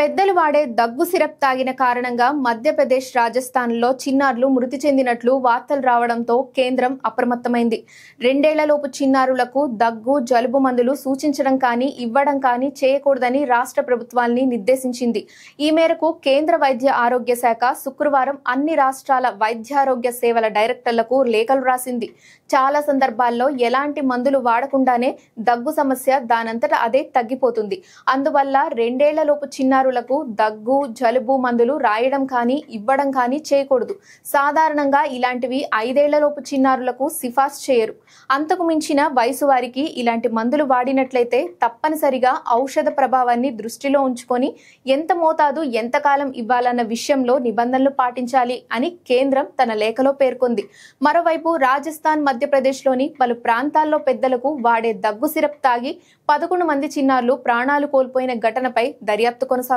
పెద్దలు వాడే దగ్గు సిరప్ తాగిన కారణంగా మధ్యప్రదేశ్, రాజస్థాన్లో చిన్నారులు మృతి చెందినట్లు వార్తలు రావడంతో కేంద్రం అప్రమత్తమైంది. 2 ఏళ్లలోపు చిన్నారులకు దగ్గు, జలుబు మందులు సూచించడం కానీ, ఇవ్వడం కానీ చేయకూడదని రాష్ట్ర ప్రభుత్వాల్ని నిర్దేశించింది. ఈ మేరకు కేంద్ర వైద్య ఆరోగ్య శాఖ శుక్రవారం అన్ని రాష్ట్రాల వైద్యారోగ్య సేవల డైరెక్టర్లకు లేఖలు రాసింది. చాలా సందర్భాల్లో ఎలాంటి మందులు వాడకుండానే దగ్గు సమస్య దానంతట అదే తగ్గిపోతుంది. అందువల్ల 2 ఏళ్లలోపు చిన్నారులకు దగ్గు, జలుబు మందులు రాయడం కానీ, ఇవ్వడం కానీ చేయకూడదు. సాధారణంగా ఇలాంటివి 5 ఏళ్లలోపు చిన్నారులకు సిఫార్సు చేయరు. అంతకు మించిన వయసు వారికి ఇలాంటి మందులు వాడినట్లయితే తప్పనిసరిగా ఔషధ ప్రభావాన్ని దృష్టిలో ఉంచుకొని ఎంత మోతాదు, ఎంతకాలం ఇవ్వాలన్న విషయంలో నిబంధనలు పాటించాలి అని కేంద్రం తన లేఖలో పేర్కొంది. మరోవైపు రాజస్థాన్, మధ్యప్రదేశ్లోని పలు ప్రాంతాల్లో పెద్దలకు వాడే దగ్గు సిరప్ తాగి 11 మంది చిన్నారులు ప్రాణాలు కోల్పోయిన ఘటనపై దర్యాప్తు కొనసాగుతోంది.